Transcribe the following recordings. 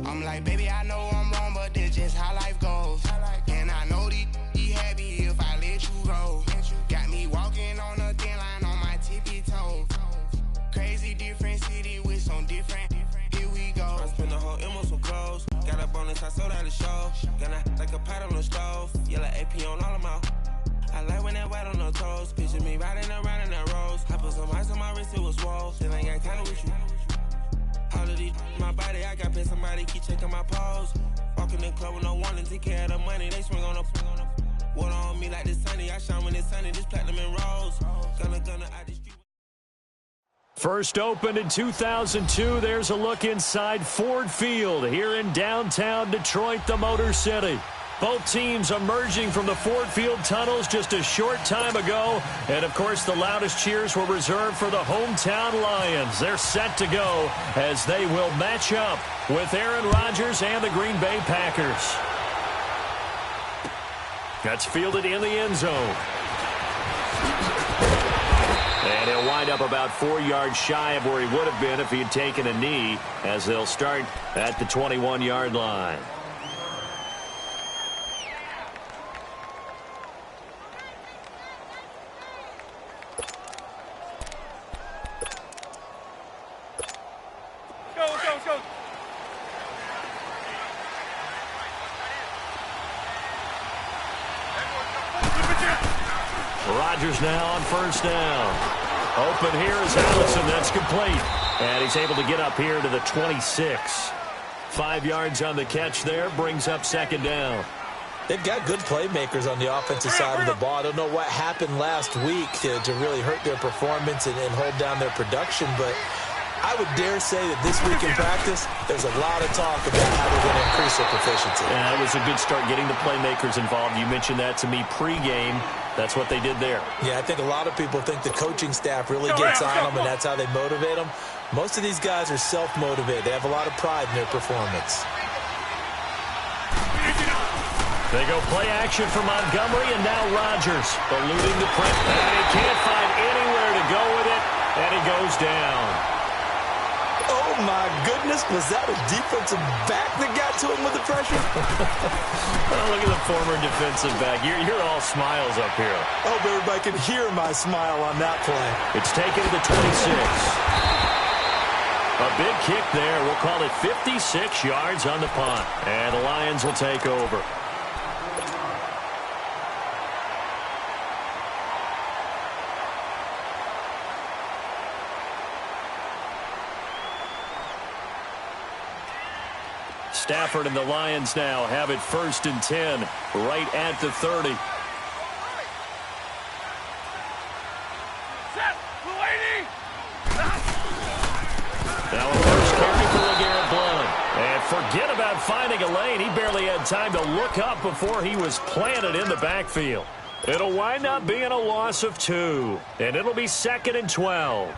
I'm like, baby, I know I'm wrong, but that's just how life goes. And I know he happy if I let you go. Got me walking on a thin line on my tippy toes. Crazy different city with some different. Here we go. I spent the whole M on some clothes. Got a bonus, I sold out the show. Gonna like a pot on the stove. Yellow AP on all of my. I like when that white on the toes. Picture me riding around in that rose. I put some ice on my wrist, it was swole. Still ain't got time with you. All of these my body, I got paid somebody keep checking my pose. Walking in the club with no warning, take care of the money. They swing on the water on me like the sunny. I shine when it's sunny, this platinum and rose. Gonna, I just. First opened in 2002, there's a look inside Ford Field here in downtown Detroit, the Motor City. Both teams emerging from the Ford Field tunnels just a short time ago. And, of course, the loudest cheers were reserved for the hometown Lions. They're set to go as they will match up with Aaron Rodgers and the Green Bay Packers. That's fielded in the end zone. And he'll wind up about 4 yards shy of where he would have been if he had taken a knee, as they'll start at the 21-yard line. Rodgers now on first down. Open here is Allison. That's complete. And he's able to get up here to the 26. 5 yards on the catch there. Brings up second down. They've got good playmakers on the offensive side of the ball. I don't know what happened last week to really hurt their performance and hold down their production, but I would dare say that this week in practice, there's a lot of talk about how they're going to increase their proficiency. Yeah, it was a good start getting the playmakers involved. You mentioned that to me pregame. That's what they did there. Yeah, I think a lot of people think the coaching staff really gets on them, and that's how they motivate them. Most of these guys are self-motivated. They have a lot of pride in their performance. They go play action for Montgomery, and now Rodgers eluding the press. And he can't find anywhere to go with it, and he goes down. Oh, my goodness. Was that a defensive back that got to him with the pressure? Oh, look at the former defensive back. You're all smiles up here. I hope everybody can hear my smile on that play. It's taken to the 26. A big kick there. We'll call it 56 yards on the punt. And the Lions will take over. Stafford and the Lions now have it 1st and 10, right at the 30. Now a first carry for LeGarrette Blount. And forget about finding a lane. He barely had time to look up before he was planted in the backfield. It'll wind up being a loss of 2, and it'll be 2nd and 12.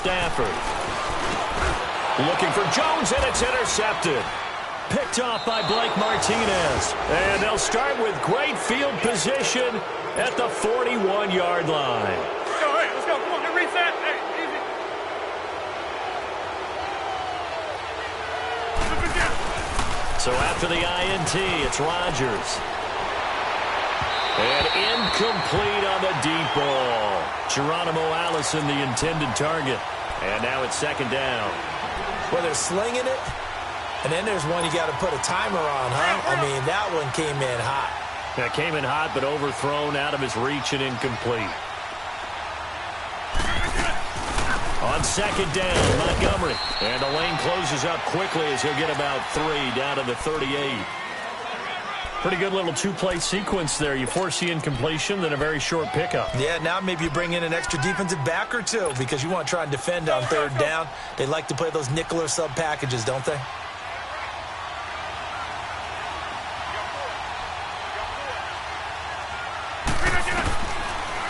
Stafford looking for Jones, and it's intercepted. Picked off by Blake Martinez. And they'll start with great field position at the 41-yard line. Let's go, hey, let's go. Come on, get reset. Hey, easy. So after the INT, it's Rodgers. And incomplete on the deep ball. Geronimo Allison, the intended target. And now it's 2nd down. Well, they're slinging it, and then there's one you got to put a timer on, huh? I mean, that one came in hot. That came in hot, but overthrown, out of his reach, and incomplete. On 2nd down, Montgomery. And the lane closes up quickly as he'll get about 3 down to the 38. Pretty good little two-play sequence there. You force the incompletion, then a very short pickup. Yeah, now maybe you bring in an extra defensive back or two because you want to try and defend on 3rd down. They like to play those nickel or sub packages, don't they?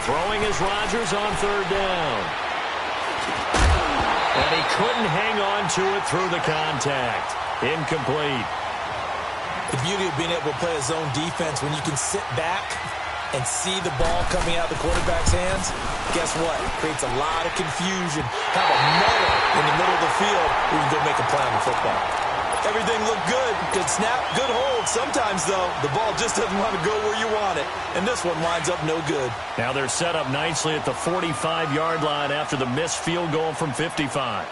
Throwing is Rodgers on 3rd down. And he couldn't hang on to it through the contact. Incomplete. The beauty of being able to play a zone defense when you can sit back and see the ball coming out of the quarterback's hands, guess what? It creates a lot of confusion. Have a muddle in the middle of the field where you can go make a play on the football. Everything looked good. Good snap, good hold. Sometimes, though, the ball just doesn't want to go where you want it. And this one winds up no good. Now they're set up nicely at the 45-yard line after the missed field goal from 55.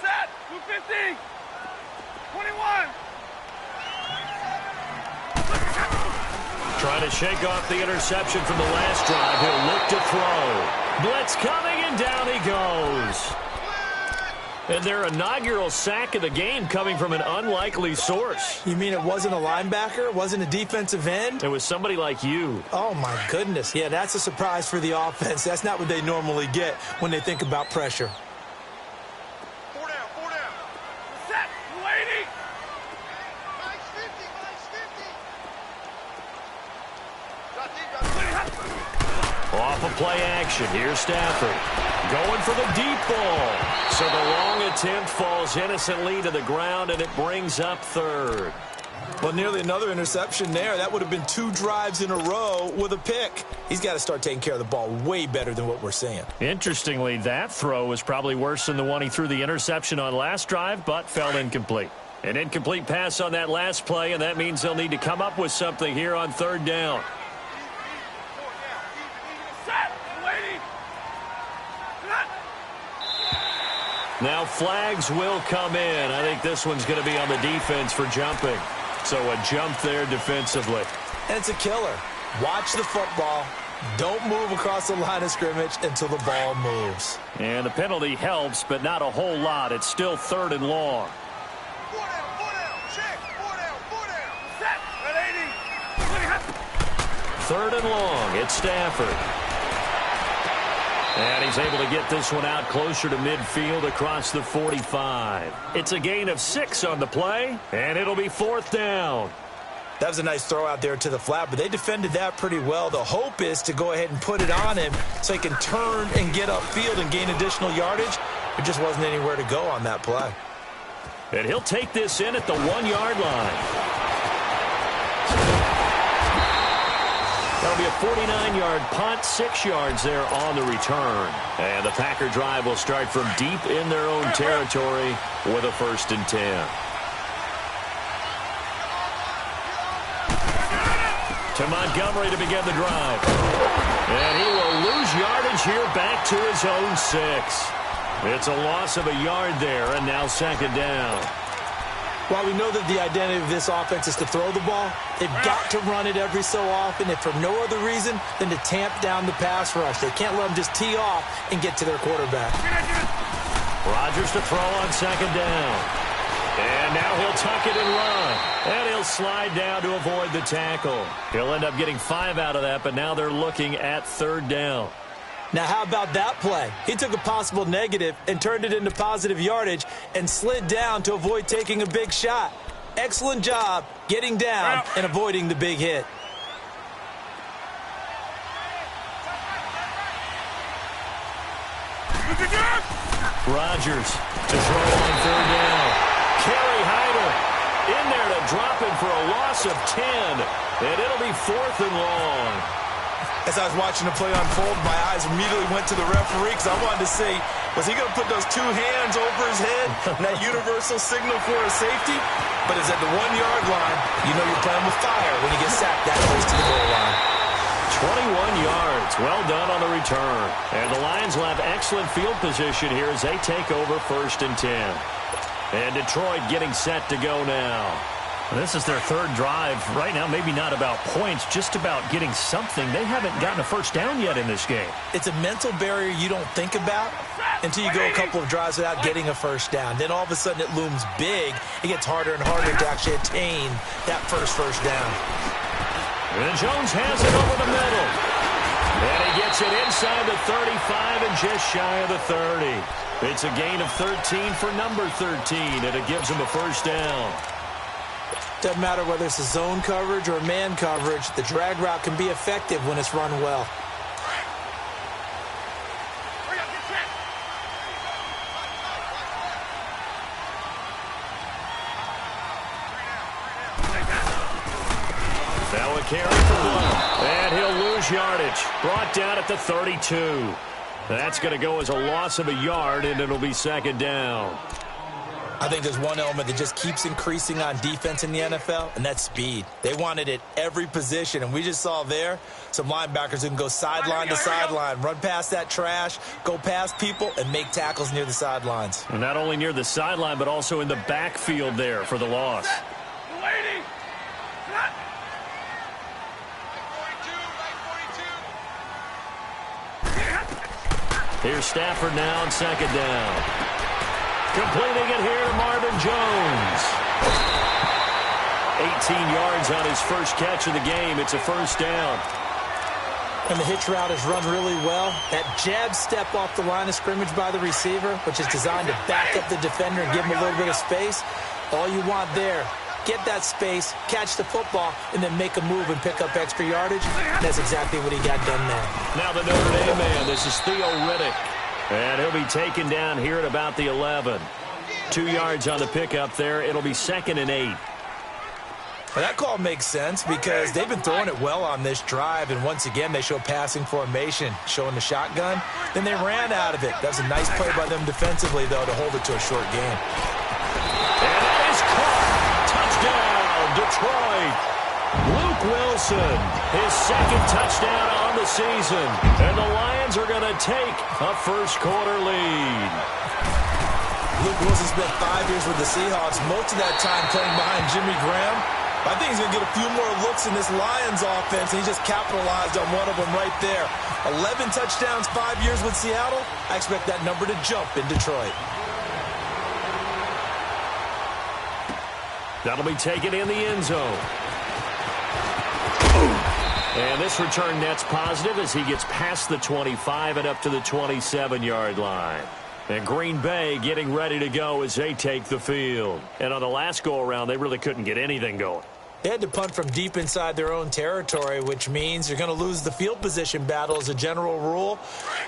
Set. 250. 21. Trying to shake off the interception from the last drive. He'll look to throw. Blitz coming, and down he goes. And their inaugural sack of the game coming from an unlikely source. You mean it wasn't a linebacker? It wasn't a defensive end? It was somebody like you. Oh, my goodness. Yeah, that's a surprise for the offense. That's not what they normally get when they think about pressure. 4 down. Set. 280. Off of play action. Here's Stafford. Going for the deep ball. So the long attempt falls innocently to the ground, and it brings up third. Well, nearly another interception there. That would have been 2 drives in a row with a pick. He's got to start taking care of the ball way better than what we're seeing. Interestingly, that throw was probably worse than the one he threw the interception on last drive, but fell incomplete. An incomplete pass on that last play, and that means they'll need to come up with something here on third down. Now flags will come in. I think this one's going to be on the defense for jumping. So a jump there defensively. And it's a killer. Watch the football. Don't move across the line of scrimmage until the ball moves. And the penalty helps, but not a whole lot. It's still third and long. 4 down. Check. 4 down. Set. At 80. Third and long. It's Stafford. And he's able to get this one out closer to midfield across the 45. It's a gain of 6 on the play, and it'll be fourth down. That was a nice throw out there to the flat, but they defended that pretty well. The hope is to go ahead and put it on him so he can turn and get upfield and gain additional yardage. There just wasn't anywhere to go on that play. And he'll take this in at the 1-yard line. That'll be a 49-yard punt, 6 yards there on the return. And the Packer drive will start from deep in their own territory with a 1st and 10. To Montgomery to begin the drive. And he will lose yardage here back to his own 6. It's a loss of a yard there, and now 2nd down. While we know that the identity of this offense is to throw the ball, they've got to run it every so often, if for no other reason than to tamp down the pass rush. They can't let them just tee off and get to their quarterback. Rodgers to throw on 2nd down. And now he'll tuck it and run. And he'll slide down to avoid the tackle. He'll end up getting 5 out of that, but now they're looking at 3rd down. Now, how about that play? He took a possible negative and turned it into positive yardage and slid down to avoid taking a big shot. Excellent job getting down and avoiding the big hit. Rodgers to throw on 3rd down. Kerry Hyder in there to drop him for a loss of 10. And it'll be 4th and long. As I was watching the play unfold, my eyes immediately went to the referee because I wanted to see, was he going to put those 2 hands over his head and that universal signal for a safety? But it's at the 1-yard line. You know you're playing with fire when you get sacked that close to the goal line. 21 yards. Well done on the return. And the Lions will have excellent field position here as they take over 1st and 10. And Detroit getting set to go now. This is their 3rd drive. Right now, maybe not about points, just about getting something. They haven't gotten a 1st down yet in this game. It's a mental barrier you don't think about until you go a couple of drives without getting a 1st down. Then all of a sudden it looms big. It gets harder and harder to actually attain that first down. And Jones has it over the middle. And he gets it inside the 35 and just shy of the 30. It's a gain of 13 for number 13, and it gives him a 1st down. Doesn't matter whether it's a zone coverage or man coverage, the drag route can be effective when it's run well. Now a carry for Blood. And he'll lose yardage. Brought down at the 32. That's going to go as a loss of a yard, and it'll be second down. I think there's one element that just keeps increasing on defense in the NFL, and that's speed. They want it at every position, and we just saw there some linebackers who can go sideline to sideline, run past that trash, go past people, and make tackles near the sidelines. And not only near the sideline, but also in the backfield there for the loss. Here's Stafford now on second down. Completing it here to Marvin Jones. 18 yards on his first catch of the game. It's a first down. And the hitch route is run really well. That jab step off the line of scrimmage by the receiver, which is designed to back up the defender and give him a little bit of space. All you want there, get that space, catch the football, and then make a move and pick up extra yardage. That's exactly what he got done there. Now the Notre Dame man, this is Theo Riddick. And he'll be taken down here at about the 11. 2 yards on the pickup there. It'll be 2nd and 8. Well, that call makes sense because they've been throwing it well on this drive, and once again they show passing formation, showing the shotgun. Then they ran out of it. That was a nice play by them defensively, though, to hold it to a short game. And that is caught. Touchdown, Detroit. Luke Wilson, his second touchdown on the season. And the Lions are going to take a first-quarter lead. Luke Wilson spent 5 years with the Seahawks, most of that time playing behind Jimmy Graham. I think he's going to get a few more looks in this Lions offense, and he just capitalized on one of them right there. 11 touchdowns, 5 years with Seattle. I expect that number to jump in Detroit. That'll be taken in the end zone. And this return net's positive as he gets past the 25 and up to the 27-yard line. And Green Bay getting ready to go as they take the field. And on the last go-around, they really couldn't get anything going. They had to punt from deep inside their own territory, which means you're going to lose the field position battle as a general rule.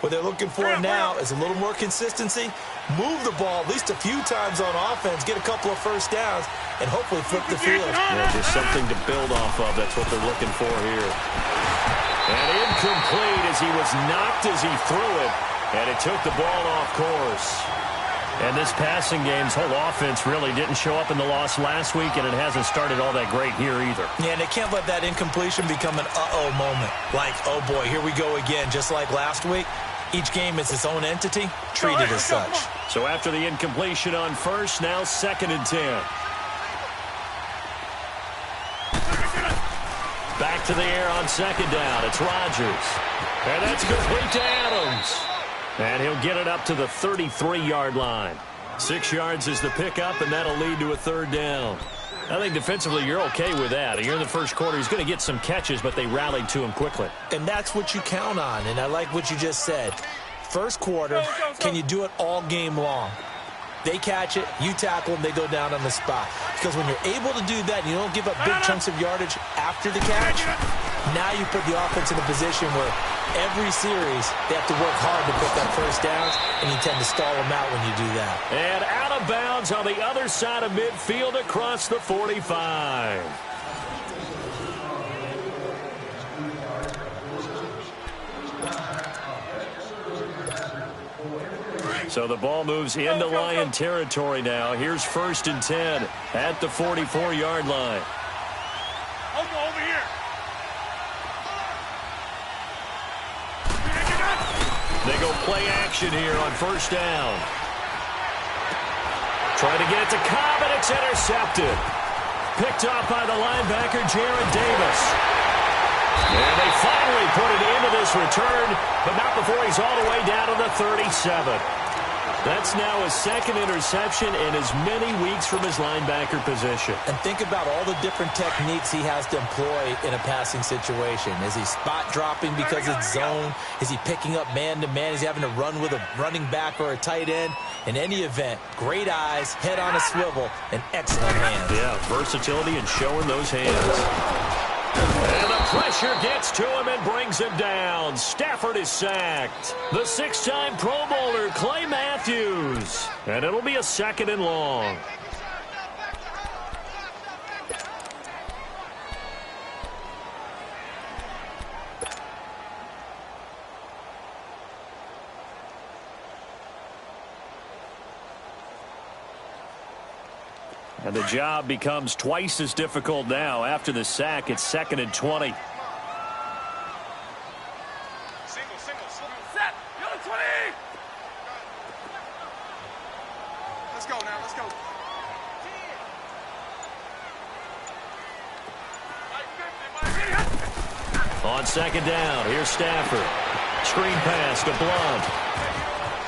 What they're looking for now is a little more consistency, move the ball at least a few times on offense, get a couple of first downs, and hopefully flip the field. Yeah, just something to build off of. That's what they're looking for here. And incomplete as he was knocked as he threw it, and it took the ball off course. And this passing game's whole offense really didn't show up in the loss last week, and it hasn't started all that great here either. Yeah, and they can't let that incompletion become an uh-oh moment. Like, oh boy, here we go again, just like last week. Each game is its own entity, treated as such. So after the incompletion on first, now 2nd and 10. Back to the air on second down. It's Rodgers. And that's complete to Adams. And he'll get it up to the 33-yard line. 6 yards is the pickup, and that'll lead to a third down. I think defensively you're okay with that. Here in the first quarter, he's going to get some catches, but they rallied to him quickly. And that's what you count on, and I like what you just said. First quarter, can you do it all game long? They catch it, you tackle them, they go down on the spot. Because when you're able to do that and you don't give up big chunks of yardage after the catch, now you put the offense in a position where every series they have to work hard to pick up first downs, and you tend to stall them out when you do that. And out of bounds on the other side of midfield across the 45. So the ball moves into Lion territory now. Here's 1st and 10 at the 44-yard line. Over here. They go play action here on first down. Trying to get it to Cobb, and it's intercepted. Picked off by the linebacker, Jared Davis. And they finally put it into this return, but not before he's all the way down to the 37. That's now his 2nd interception in as many weeks from his linebacker position. And think about all the different techniques he has to employ in a passing situation. Is he spot dropping because it's zone? Is he picking up man-to-man? Is he having to run with a running back or a tight end? In any event, great eyes, head on a swivel, and excellent hands. Yeah, versatility and showing those hands. And the pressure gets to him and brings him down. Stafford is sacked. The 6-time Pro Bowler, Clay Matthews. And it'll be a 2nd and long. And the job becomes twice as difficult now. After the sack, it's 2nd and 20. Set. You're the 20. Let's go now. Let's go. On 2nd down, here's Stafford. Screen pass to Blunt.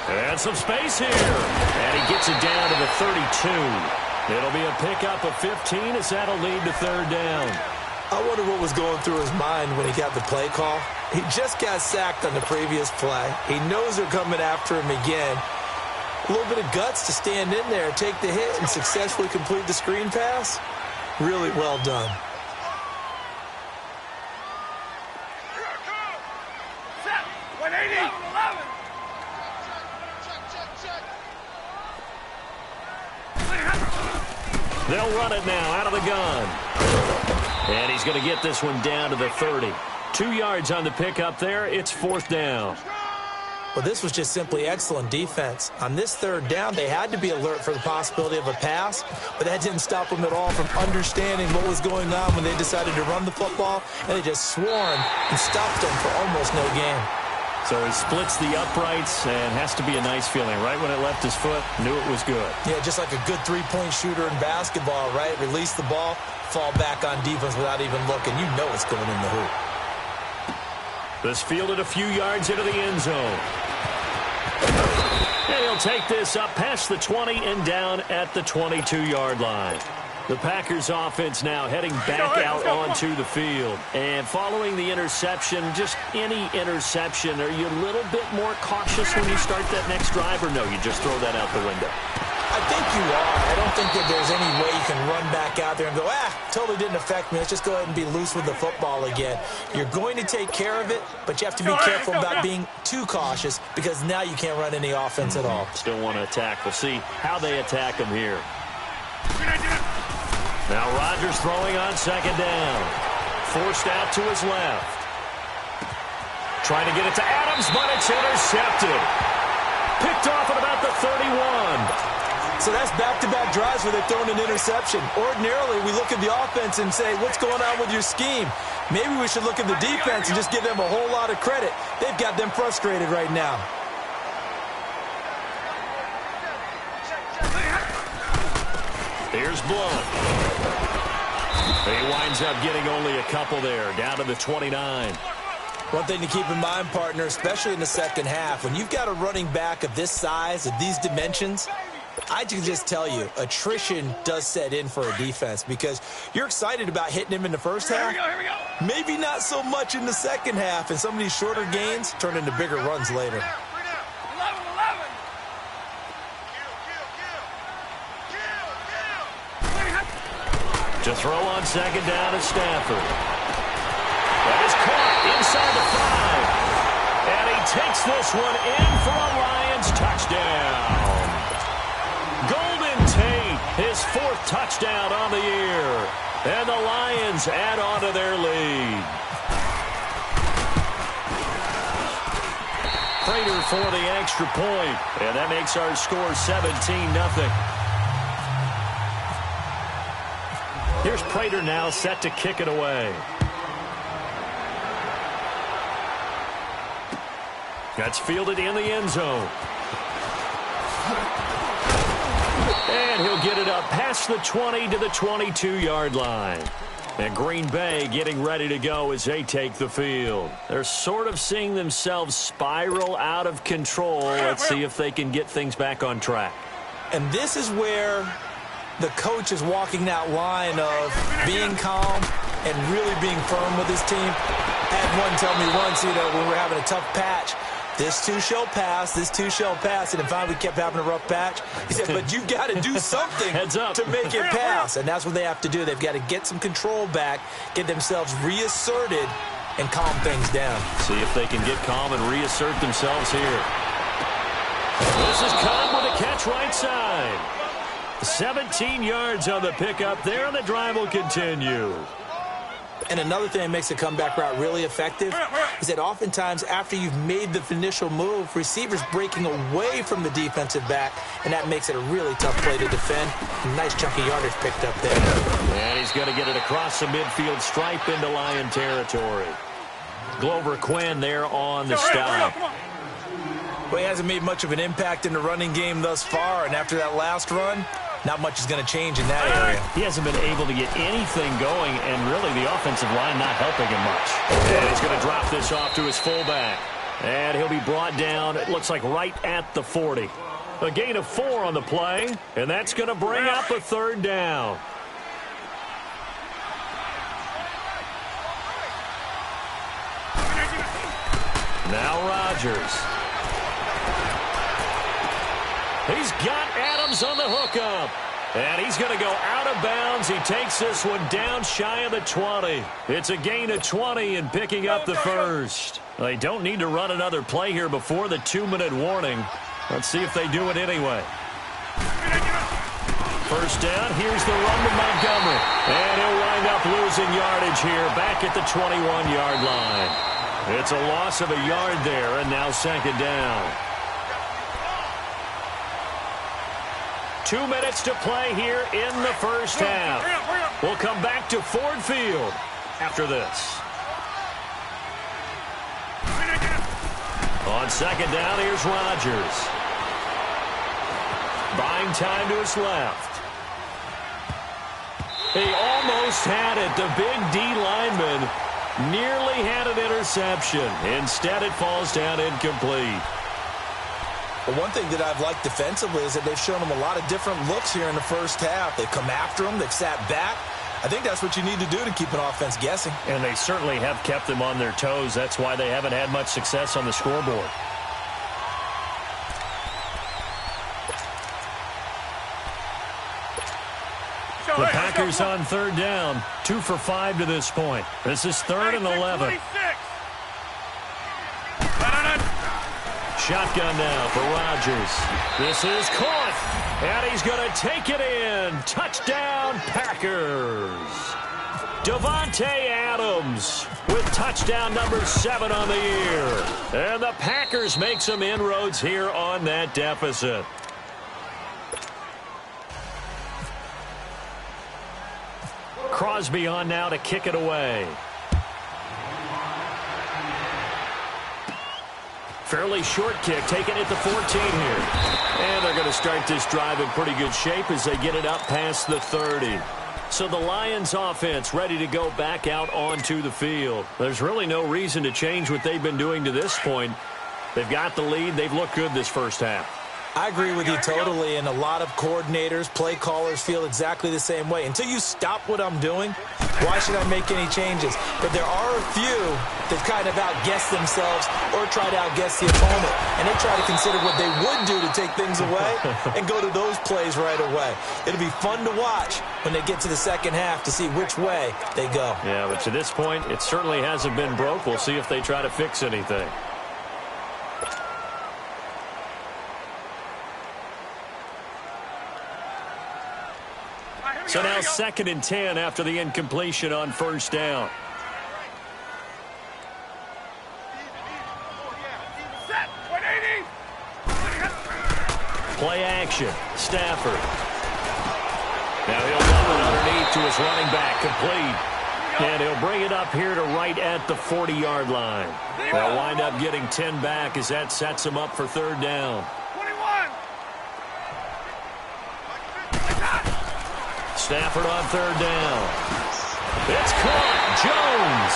And some space here. And he gets it down to the 32. It'll be a pickup of 15 as that'll lead to 3rd down. I wonder what was going through his mind when he got the play call. He just got sacked on the previous play. He knows they're coming after him again. A little bit of guts to stand in there, take the hit, and successfully complete the screen pass. Really well done. Set. 180. 11. They'll run it now out of the gun. And he's going to get this one down to the 30. 2 yards on the pickup there. It's 4th down. Well, this was just simply excellent defense. On this 3rd down, they had to be alert for the possibility of a pass, but that didn't stop them at all from understanding what was going on when they decided to run the football, and they just swarmed and stopped them for almost no gain. So he splits the uprights and has to be a nice feeling. Right when it left his foot, knew it was good. Yeah, just like a good three-point shooter in basketball, right? Release the ball, fall back on defense without even looking. You know it's going in the hoop. This fielded a few yards into the end zone. And he'll take this up past the 20 and down at the 22-yard line. The Packers offense now heading back out onto the field. And following the interception, just any interception, are you a little bit more cautious when you start that next drive, or no, you just throw that out the window? I think you are. I don't think that there's any way you can run back out there and go, totally didn't affect me. Let's just go ahead and be loose with the football again. You're going to take care of it, but you have to be careful about being too cautious because now you can't run any offense at all. Still want to attack. We'll see how they attack him here. Now Rodgers throwing on 2nd down. Forced out to his left. Trying to get it to Adams, but it's intercepted. Picked off at about the 31. So that's back-to-back drives where they're throwing an interception. Ordinarily, we look at the offense and say, what's going on with your scheme? Maybe we should look at the defense and just give them a whole lot of credit. They've got them frustrated right now. Here's Blunt. He winds up getting only a couple there, down to the 29. One thing to keep in mind, partner, especially in the second half, when you've got a running back of this size, of these dimensions, I can just tell you, attrition does set in for a defense because you're excited about hitting him in the first half. Here we go. Maybe not so much in the second half, and some of these shorter gains turn into bigger runs later. 11. To throw on 2nd down is Stafford. That is caught inside the 5. And he takes this one in for a Lions touchdown. Golden Tate, his 4th touchdown on the year. And the Lions add on to their lead. Prater for the extra point. And that makes our score 17-0. Here's Prater now set to kick it away. That's fielded in the end zone. And he'll get it up past the 20 to the 22-yard line. And Green Bay getting ready to go as they take the field. They're sort of seeing themselves spiral out of control. Let's see if they can get things back on track. And this is where the coach is walking that line of being calm and really being firm with his team. I had one tell me once, when we were having a tough patch, this too shall pass, this too shall pass. And finally we kept having a rough patch. He said, but you've got to do something to make it pass. And that's what they have to do. They've got to get some control back, get themselves reasserted, and calm things down. See if they can get calm and reassert themselves here. This is Cobb with a catch right side. 17 yards on the pickup there, and the drive will continue. And another thing that makes the comeback route really effective, is that oftentimes after you've made the initial move, receivers breaking away from the defensive back, and that makes it a really tough play to defend. Nice chunky yardage picked up there. And he's going to get it across the midfield stripe into Lion territory. Glover Quinn there on the stop. Well, he hasn't made much of an impact in the running game thus far, and after that last run, not much is going to change in that area. He hasn't been able to get anything going, and really the offensive line not helping him much. And he's going to drop this off to his fullback. And he'll be brought down, it looks like right at the 40. A gain of 4 on the play, and that's going to bring up a third down. Now Rodgers. He's got Adams on the hookup. And he's going to go out of bounds. He takes this one down shy of the 20. It's a gain of 20 and picking up the first. They don't need to run another play here before the 2-minute warning. Let's see if they do it anyway. First down, here's the run to Montgomery. And he'll wind up losing yardage here back at the 21-yard line. It's a loss of a yard there, and now second down. 2 minutes to play here in the first half. We'll come back to Ford Field after this. On second down, here's Rodgers. Buying time to his left. He almost had it. The big D lineman nearly had an interception. Instead, it falls down incomplete. Well, one thing that I've liked defensively is that they've shown him a lot of different looks here in the first half. They've come after him. They've sat back. I think that's what you need to do to keep an offense guessing. And they certainly have kept them on their toes. That's why they haven't had much success on the scoreboard. The Packers on third down. 2 for 5 to this point. This is 3rd and 11. Shotgun now for Rodgers. This is caught. And he's going to take it in. Touchdown, Packers. Davante Adams with touchdown number 7 on the year. And the Packers make some inroads here on that deficit. Crosby on now to kick it away. Fairly short kick, taken at the 14 here. And they're going to start this drive in pretty good shape as they get it up past the 30. So the Lions offense ready to go back out onto the field. There's really no reason to change what they've been doing to this point. They've got the lead. They've looked good this first half. I agree with you totally, and a lot of coordinators, play callers feel exactly the same way. Until you stop what I'm doing, why should I make any changes? But there are a few that kind of outguess themselves or try to outguess the opponent, and they try to consider what they would do to take things away and go to those plays right away. It'll be fun to watch when they get to the second half to see which way they go. Yeah, but to this point, it certainly hasn't been broke. We'll see if they try to fix anything. So now 2nd and 10 after the incompletion on first down. Play action. Stafford. Now he'll dump it underneath to his running back. Complete. And he'll bring it up here to right at the 40-yard line. They'll wind up getting 10 back as that sets him up for third down. Stafford on third down. It's caught. Jones.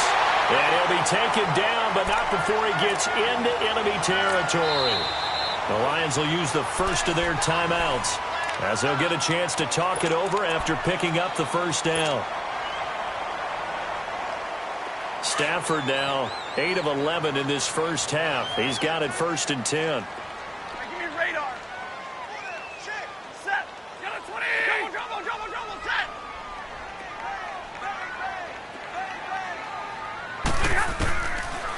And he'll be taken down, but not before he gets into enemy territory. The Lions will use the first of their timeouts as they'll get a chance to talk it over after picking up the first down. Stafford now 8 of 11 in this first half. He's got it 1st and 10.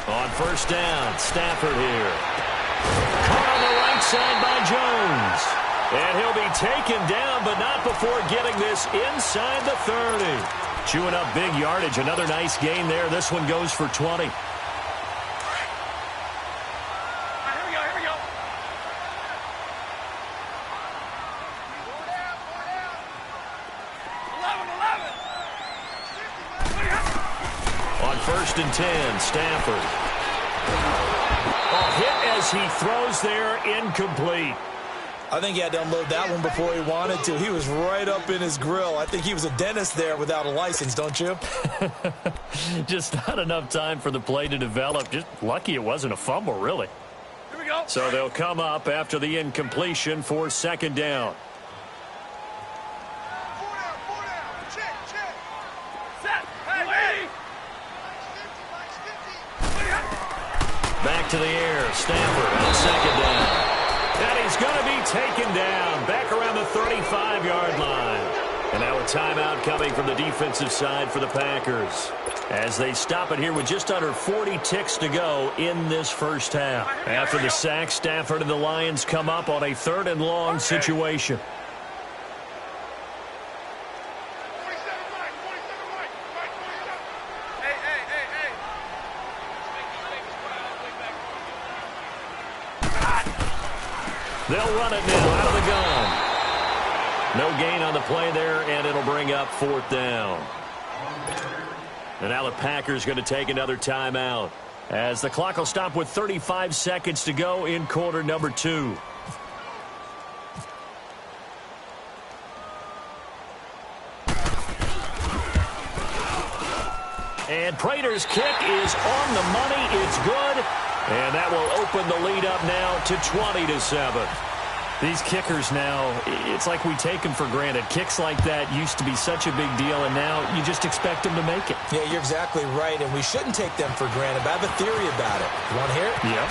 On first down, Stafford here. Caught on the right side by Jones. And he'll be taken down, but not before getting this inside the 30. Chewing up big yardage. Another nice gain there. This one goes for 20. 1st and 10, Stafford. Oh, hit as he throws there, incomplete. I think he had to unload that one before he wanted to. He was right up in his grill. I think he was a dentist there without a license, don't you? Just not enough time for the play to develop. Just lucky it wasn't a fumble, really. Here we go. So they'll come up after the incompletion for 2nd down. 4 down. Check. Set. Hey, Back to the air. Stafford on 2nd down. And he's going to be taken down back around the 35-yard line. And now a timeout coming from the defensive side for the Packers as they stop it here with just under 40 ticks to go in this first half. After the sack, Stafford and the Lions come up on a 3rd and long situation. 47 right. Hey. They'll run it now out of the gun. No gain on the play there, and it'll bring up 4th down. And now the Packers going to take another timeout as the clock will stop with 35 seconds to go in quarter number 2. And Prater's kick is on the money. It's good. And that will open the lead up now to 20-7. These kickers now, it's like we take them for granted. Kicks like that used to be such a big deal, and now you just expect them to make it. Yeah, you're exactly right, and we shouldn't take them for granted. But I have a theory about it. You want to hear it? Yep.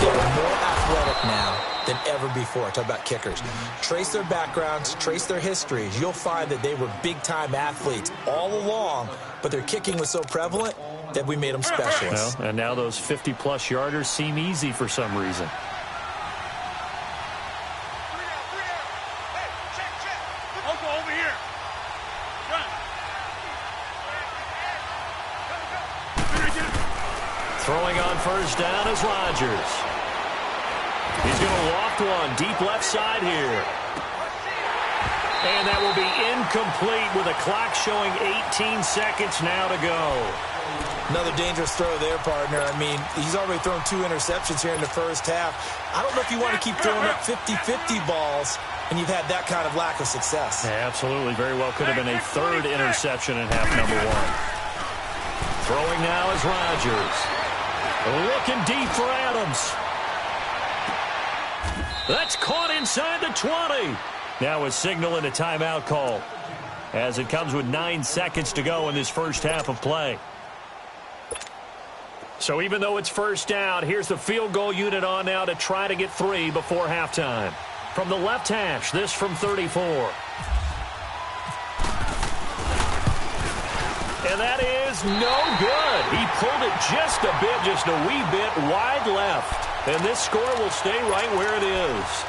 They're more athletic now than ever before. Talk about kickers. Trace their backgrounds, trace their histories. You'll find that they were big-time athletes all along, but their kicking was so prevalent that we made them specialists. Well, and now those 50-plus yarders seem easy for some reason. 3 down. Hey, check. Uncle, over here. Run. Throwing on 1st down is Rodgers. He's going to loft one deep left side here. And that will be incomplete with a clock showing 18 seconds now to go. Another dangerous throw there, partner. I mean, he's already thrown 2 interceptions here in the first half. I don't know if you want to keep throwing up 50-50 balls and you've had that kind of lack of success. Yeah, absolutely. Very well could have been a 3rd interception in half number 1. Throwing now is Rodgers. Looking deep for Adams. That's caught inside the 20. Now a signal and a timeout call as it comes with 9 seconds to go in this first half of play. So even though it's 1st down, here's the field goal unit on now to try to get 3 before halftime. From the left hash, this from 34. And that is no good. He pulled it just a wee bit wide left. And this score will stay right where it is.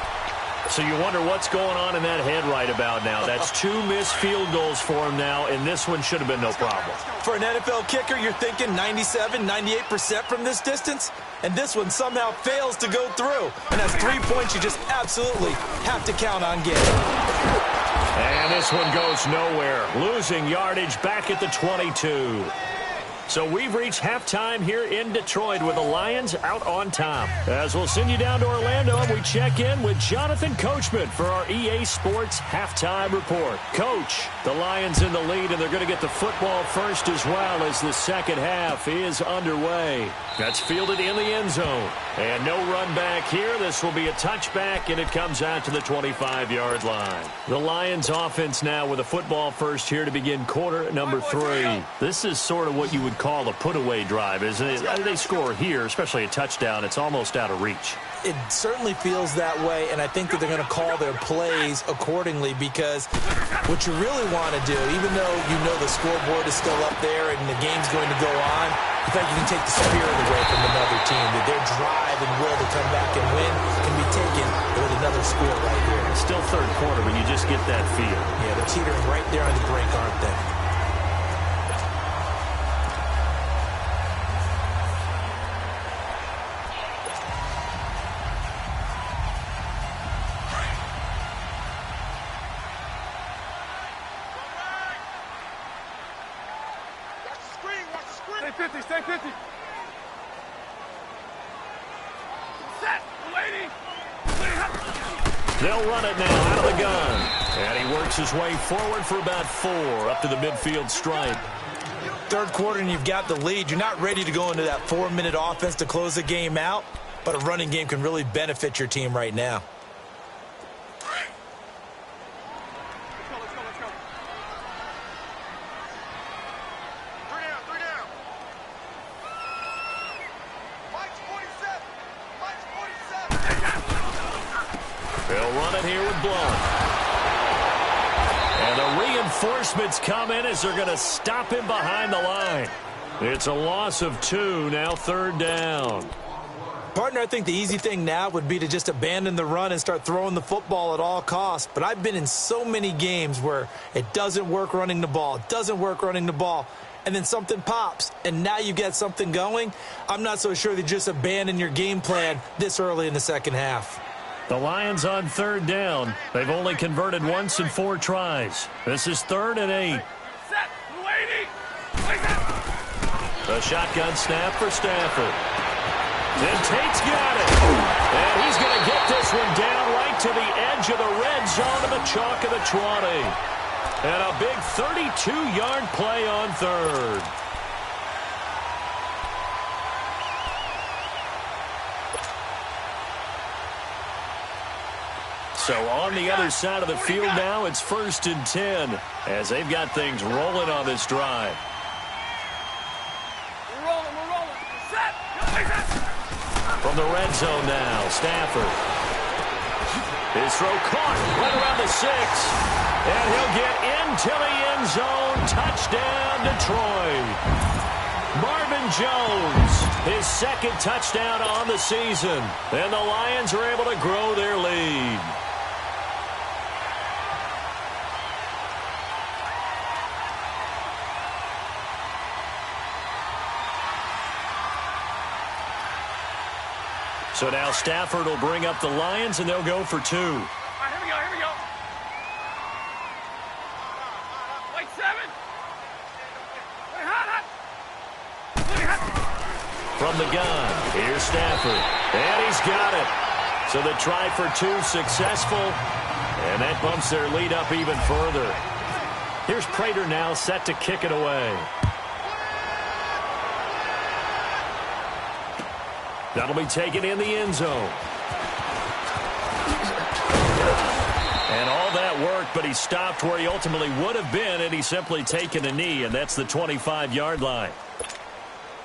So you wonder what's going on in that head right about now. That's 2 missed field goals for him now, and this one should have been no problem. For an NFL kicker, you're thinking 97, 98% from this distance, and this one somehow fails to go through. And that's 3 points you just absolutely have to count on getting. And this one goes nowhere. Losing yardage back at the 22. So we've reached halftime here in Detroit with the Lions out on top. As we'll send you down to Orlando, and we check in with Jonathan Coachman for our EA Sports Halftime Report. Coach, the Lions in the lead, and they're going to get the football first as well as the second half is underway. That's fielded in the end zone. And no run back here. This will be a touchback, and it comes out to the 25-yard line. The Lions offense now with a football first here to begin quarter number 3. This is sort of what you would call a put-away drive, isn't it? They score here, especially a touchdown. It's almost out of reach. It certainly feels that way, and I think that they're going to call their plays accordingly because what you really want to do, even though you know the scoreboard is still up there and the game's going to go on, in fact, you can take the spirit away from another team. That their drive and will to come back and win can be taken with another score right here. Still third quarter, but you just get that feel. Yeah, they're teetering right there on the brink, aren't they? 50, stay 50. Set, lady. They'll run it now out of the gun. And he works his way forward for about 4 up to the midfield stripe. Third quarter and you've got the lead. You're not ready to go into that 4-minute offense to close the game out, but a running game can really benefit your team right now. Let's go. 3 down. Mike's 47. They'll run it here with Blunt. And the reinforcements come in as they're going to stop him behind the line. It's a loss of 2, now 3rd down. Partner, I think the easy thing now would be to just abandon the run and start throwing the football at all costs. But I've been in so many games where it doesn't work running the ball, and then something pops, and now you get something going. I'm not so sure that just abandon your game plan this early in the second half. The Lions on 3rd down. They've only converted once in 4 tries. This is 3rd and 8. Set, lady. The shotgun snap for Stafford. Then Tate's got it. And he's going to get this one down right to the edge of the red zone of the chalk of the 20. And a big 32-yard play on 3rd. So on the other side of the field now, it's 1st and 10 as they've got things rolling on this drive. We're rolling. Set. From the red zone now, Stafford. His throw caught right around the 6. And he'll get into the end zone. Touchdown, Detroit. Marvin Jones, his 2nd touchdown on the season. And the Lions are able to grow their lead. So now Stafford will bring up the Lions, and they'll go for 2. All right, here we go. Like 7. Hot. From the gun, here's Stafford. And he's got it. So the try for 2 successful, and that bumps their lead up even further. Here's Prater now set to kick it away. That'll be taken in the end zone. And all that worked, but he stopped where he ultimately would have been, and he's simply taken a knee, and that's the 25-yard line.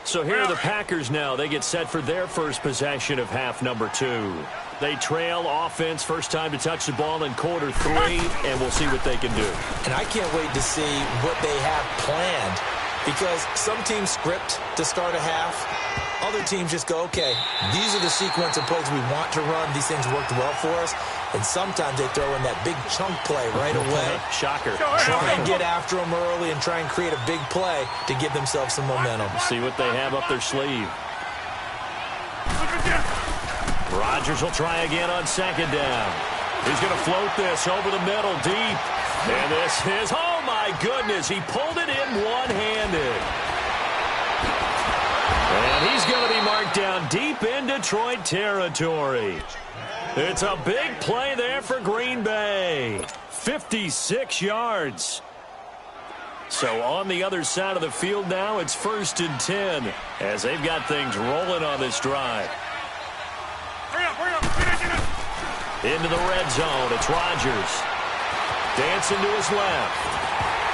So here are the Packers now. They get set for their first possession of half number 2. They trail offense, first time to touch the ball in quarter 3, and we'll see what they can do. And I can't wait to see what they have planned, because some teams script to start a half. Other teams just go, okay, these are the sequence of plays we want to run. These things worked well for us. And sometimes they throw in that big chunk play right away. Shocker. Try and get after them early and try and create a big play to give themselves some momentum. See what they have up their sleeve. Rodgers will try again on 2nd down. He's going to float this over the middle deep. And this is, oh my goodness, he pulled it in one-handed. And he's going to be marked down deep in Detroit territory. It's a big play there for Green Bay. 56 yards. So on the other side of the field now, it's 1st and 10 as they've got things rolling on this drive. Into the red zone, it's Rodgers. Dancing to his left.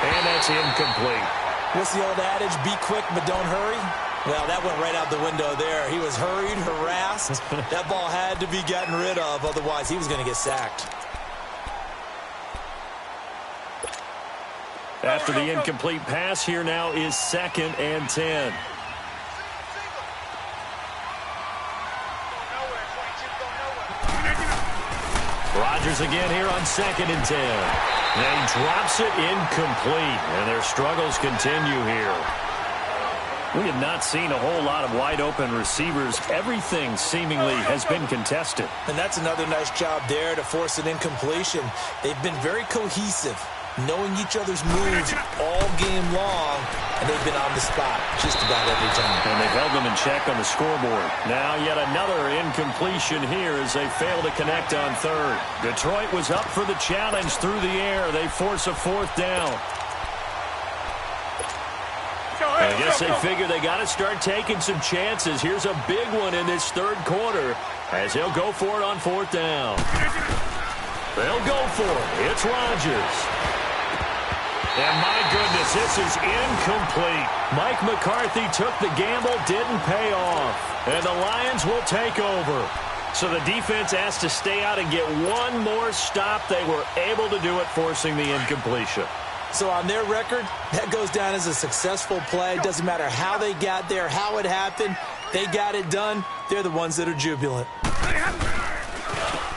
And that's incomplete. What's the old adage? Be quick, but don't hurry. Well, that went right out the window there. He was hurried, harassed. That ball had to be gotten rid of, otherwise he was going to get sacked. After the incomplete pass, here now is 2nd and 10. Rodgers again here on 2nd and 10. And he drops it incomplete, and their struggles continue here. We have not seen a whole lot of wide-open receivers. Everything seemingly has been contested. And that's another nice job there to force an incompletion. They've been very cohesive, knowing each other's moves all game long, and they've been on the spot just about every time. And they've held them in check on the scoreboard. Now yet another incompletion here as they fail to connect on third. Detroit was up for the challenge through the air. They force a fourth down. I guess they figure they got to start taking some chances. Here's a big one in this third quarter as they'll go for it on fourth down. They'll go for it. It's Rodgers. And my goodness, this is incomplete. Mike McCarthy took the gamble, didn't pay off. And the Lions will take over. So the defense has to stay out and get one more stop. They were able to do it, forcing the incompletion. So on their record, that goes down as a successful play. Doesn't matter how they got there, how it happened. They got it done. They're the ones that are jubilant.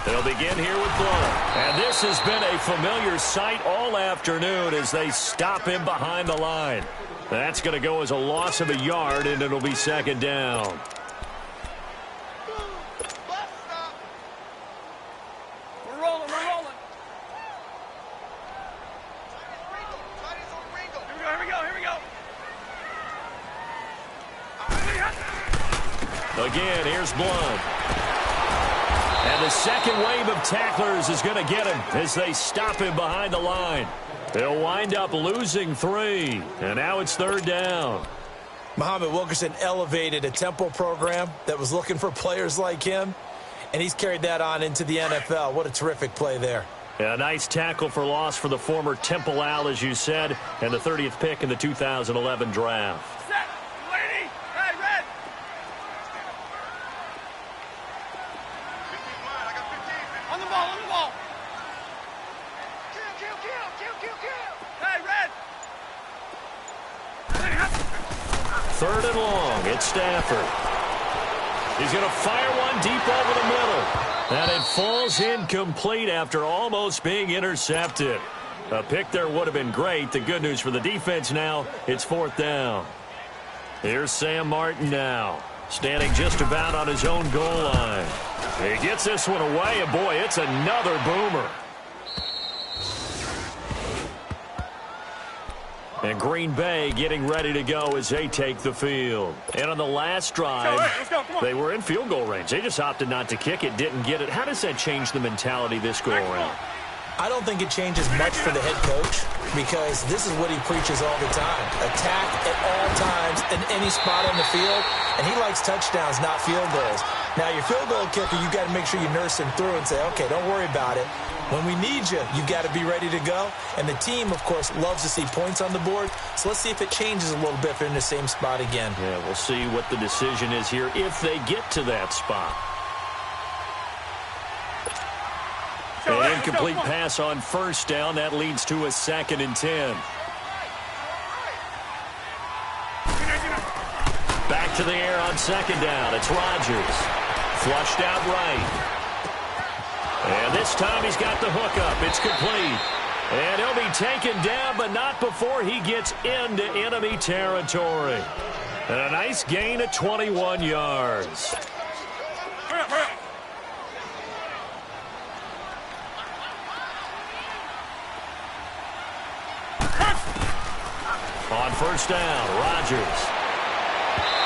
They'll begin here with Blunt. And this has been a familiar sight all afternoon as they stop him behind the line. That's going to go as a loss of a yard, and it'll be second down. We're rolling. Again, here's Blunt. And the second wave of tacklers is going to get him as they stop him behind the line. They'll wind up losing 3. And now it's third down. Muhammad Wilkerson elevated a Temple program that was looking for players like him, and he's carried that on into the NFL. What a terrific play there. A nice tackle for loss for the former Temple Owl, as you said, and the 30th pick in the 2011 draft. Set. Lady. Hey, red. 15 line. I got 15. On the ball. Kill. Hey, red. Third and long. It's Stafford. He's going to fire one deep over the middle. And it falls incomplete after almost being intercepted. A pick there would have been great. The good news for the defense now, it's fourth down. Here's Sam Martin now, standing just about on his own goal line. He gets this one away, and boy, it's another boomer. And Green Bay getting ready to go as they take the field. And on the last drive, they were in field goal range. They just opted not to kick it, didn't get it. How does that change the mentality this go-around? I don't think it changes much for the head coach because this is what he preaches all the time. Attack at all times in any spot on the field, and he likes touchdowns, not field goals. Now, your field goal kicker, you've got to make sure you nurse him through and say, okay, don't worry about it. When we need you, you've got to be ready to go. And the team, of course, loves to see points on the board. So let's see if it changes a little bit if they're in the same spot again. Yeah, we'll see what the decision is here if they get to that spot. An incomplete pass on first down. That leads to a 2nd and 10. Back to the air on second down. It's Rodgers. Flushed out right. And this time he's got the hook up. It's complete. And he'll be taken down, but not before he gets into enemy territory. And a nice gain of 21 yards. On first down, Rodgers.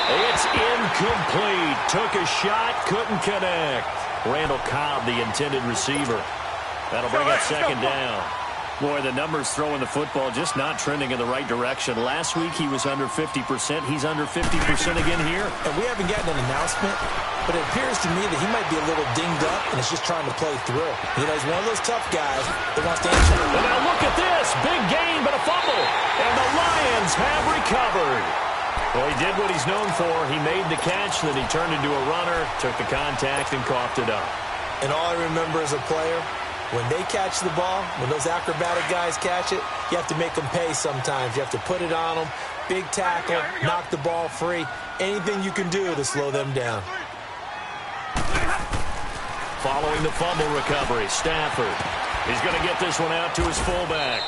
It's incomplete. Took a shot, couldn't connect. Randall Cobb, the intended receiver. That'll bring up second down. Boy, the numbers throwing the football just not trending in the right direction. Last week he was under 50%. He's under 50% again here. And we haven't gotten an announcement, but it appears to me that he might be a little dinged up and is just trying to play through. You know, he's one of those tough guys that wants to answer. And now look at this. Big gain, but a fumble. And the Lions have recovered. Well, he did what he's known for. He made the catch, then he turned into a runner, took the contact, and coughed it up. And all I remember as a player, when they catch the ball, when those acrobatic guys catch it, you have to make them pay sometimes. You have to put it on them. Big tackle, knock the ball free. Anything you can do to slow them down. Following the fumble recovery, Stafford. He's going to get this one out to his fullback.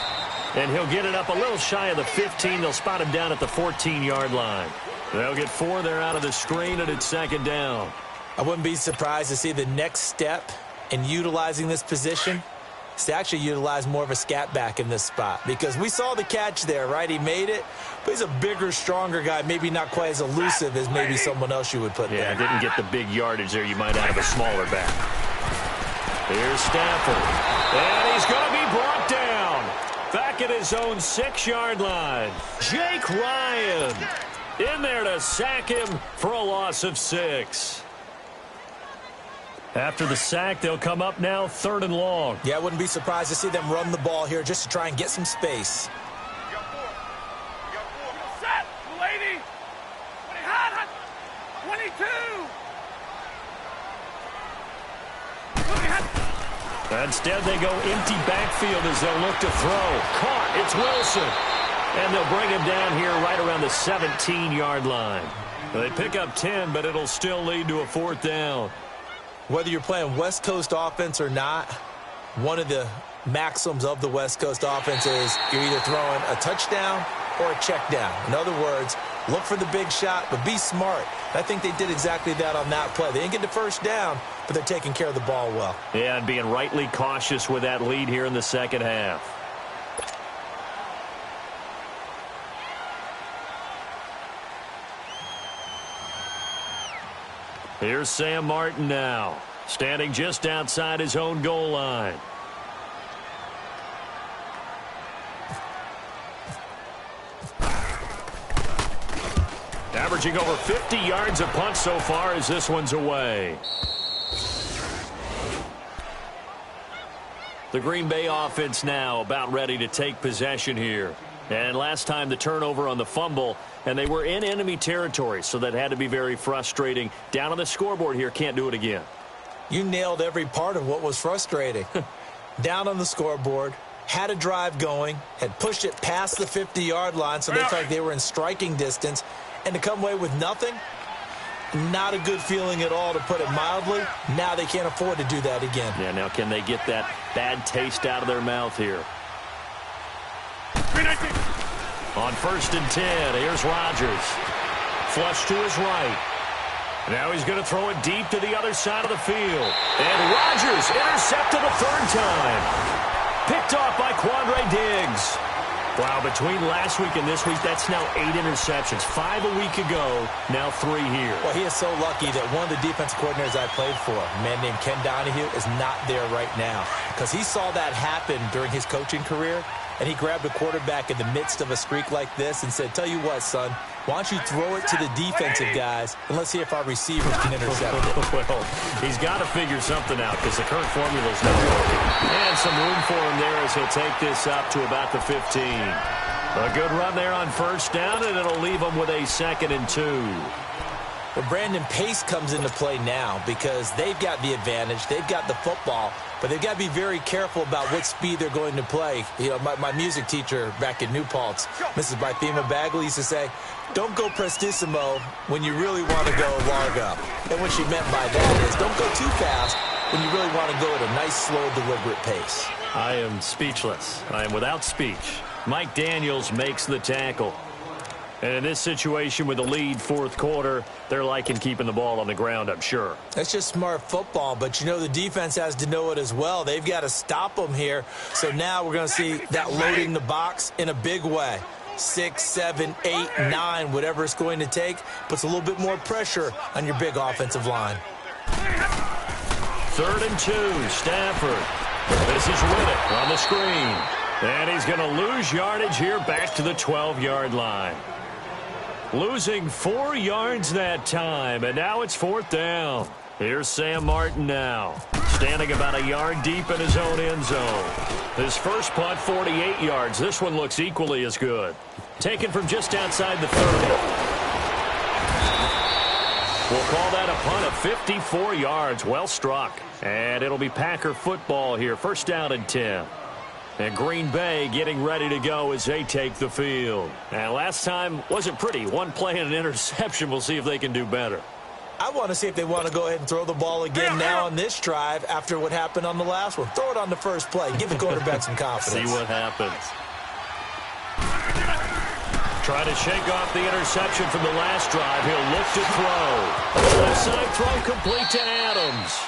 And he'll get it up a little shy of the 15. They'll spot him down at the 14-yard line. They'll get 4 there out of the screen, and it's second down. I wouldn't be surprised to see the next step in utilizing this position is to actually utilize more of a scat back in this spot, because we saw the catch there, right? He made it, but he's a bigger, stronger guy, maybe not quite as elusive as maybe someone else you would put there. Yeah, didn't get the big yardage there you might out of a smaller back. Here's Stafford, and he's going to be brought down. Back at his own 6-yard line. Jake Ryan in there to sack him for a loss of 6. After the sack, they'll come up now 3rd and long. Yeah, I wouldn't be surprised to see them run the ball here just to try and get some space. You got 4. You got 4. Set, lady. 22. Instead, they go empty backfield as they'll look to throw. Caught. It's Wilson. And they'll bring him down here right around the 17-yard line. They pick up 10, but it'll still lead to a 4th down. Whether you're playing West Coast offense or not, one of the maxims of the West Coast offense is you're either throwing a touchdown or a check down. In other words, look for the big shot, but be smart. I think they did exactly that on that play. They didn't get the first down, but they're taking care of the ball well. Yeah, and being rightly cautious with that lead here in the second half. Here's Sam Martin now, standing just outside his own goal line. Averaging over 50 yards a punt so far as this one's away. The Green Bay offense now about ready to take possession here. And last time the turnover on the fumble, and they were in enemy territory, so that had to be very frustrating. Down on the scoreboard here, can't do it again. You nailed every part of what was frustrating. Down on the scoreboard, had a drive going, had pushed it past the 50-yard line, so they felt like they were in striking distance, and to come away with nothing, not a good feeling at all, to put it mildly. Now they can't afford to do that again. Yeah, now can they get that bad taste out of their mouth here? On 1st and 10, here's Rodgers. Flush to his right. Now he's going to throw it deep to the other side of the field. And Rodgers intercepted a 3rd time. Picked off by Quandre Diggs. Wow, between last week and this week, that's now 8 interceptions. 5 a week ago, now 3 here. Well, he is so lucky that one of the defensive coordinators I played for, a man named Ken Donahue, is not there right now, because he saw that happen during his coaching career, and he grabbed a quarterback in the midst of a streak like this and said, tell you what, son, why don't you throw it to the defensive guys, and let's see if our receivers can intercept it. Well, he's got to figure something out, because the current formula is not working. And some room for him there as he'll take this up to about the 15. A good run there on 1st down, and it'll leave him with a 2nd and 2. Well, Brandon, pace comes into play now because they've got the advantage. They've got the football, but they've got to be very careful about what speed they're going to play. You know, my music teacher back in New Paltz, Mrs. Bythema Bagley, used to say, don't go prestissimo when you really want to go largo. And what she meant by that is don't go too fast when you really want to go at a nice, slow, deliberate pace. I am speechless. I am without speech. Mike Daniels makes the tackle. And in this situation with the lead 4th quarter, they're liking keeping the ball on the ground, I'm sure. That's just smart football, but you know the defense has to know it as well. They've got to stop them here. So now we're going to see that loading the box in a big way. 6, 7, 8, 9, whatever it's going to take, puts a little bit more pressure on your big offensive line. 3rd and 2, Stafford. This is Riddick on the screen. And he's going to lose yardage here back to the 12-yard line. Losing 4 yards that time, and now it's 4th down. Here's Sam Martin now, standing about a yard deep in his own end zone. His first punt, 48 yards. This one looks equally as good. Taken from just outside the 30. We'll call that a punt of 54 yards. Well struck. And it'll be Packer football here. 1st down and 10. And Green Bay getting ready to go as they take the field. And last time wasn't pretty. One play and an interception. We'll see if they can do better. I want to see if they want to go ahead and throw the ball again now on this drive after what happened on the last one. Throw it on the first play. Give the quarterback some confidence. See what happens. Try to shake off the interception from the last drive. He'll look to throw. Left side throw complete to Adams.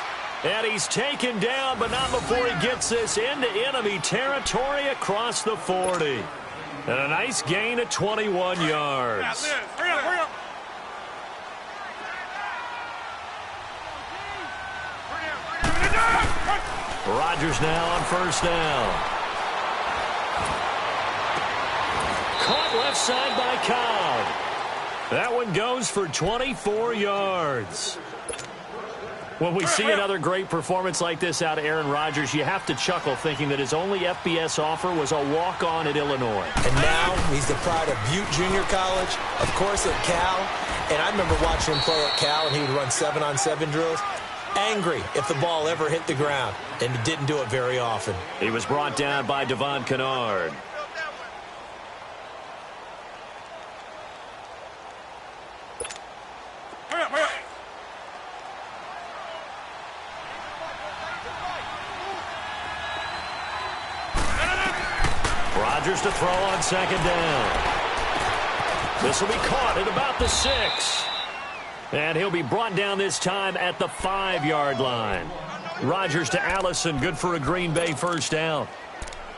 And he's taken down, but not before he gets this into enemy territory across the 40. And a nice gain of 21 yards. Hurry up, hurry up. Rodgers now on first down. Caught left side by Cobb. That one goes for 24 yards. When we see another great performance like this out of Aaron Rodgers, you have to chuckle thinking that his only FBS offer was a walk-on at Illinois. And now he's the pride of Butte Junior College, of course at Cal. And I remember watching him play at Cal, and he would run 7-on-7 drills. Angry if the ball ever hit the ground, and he didn't do it very often. He was brought down by Devon Kennard. Hurry up, hurry up. Rodgers to throw on second down. This will be caught at about the 6. And he'll be brought down this time at the 5-yard line. Rodgers to Allison, good for a Green Bay first down.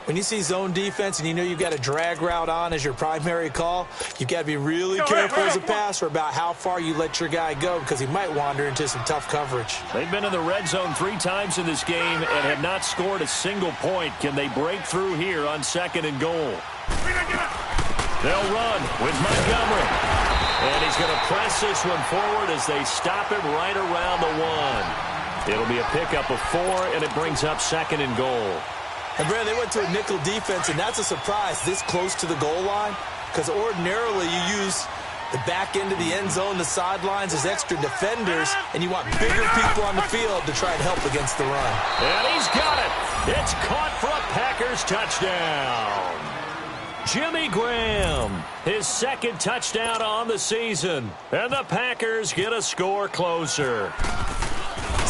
When you see zone defense and you know you've got a drag route on as your primary call, you've got to be really careful as a passer about how far you let your guy go because he might wander into some tough coverage. They've been in the red zone 3 times in this game and have not scored a single point. Can they break through here on second and goal? They'll run with Montgomery. And he's going to press this one forward as they stop him right around the 1. It'll be a pickup of 4, and it brings up second and goal. And, Brad, they went to a nickel defense, and that's a surprise this close to the goal line because ordinarily you use the back end of the end zone, the sidelines as extra defenders, and you want bigger people on the field to try and help against the run. And he's got it. It's caught for a Packers touchdown. Jimmy Graham, his second touchdown on the season. And the Packers get a score closer.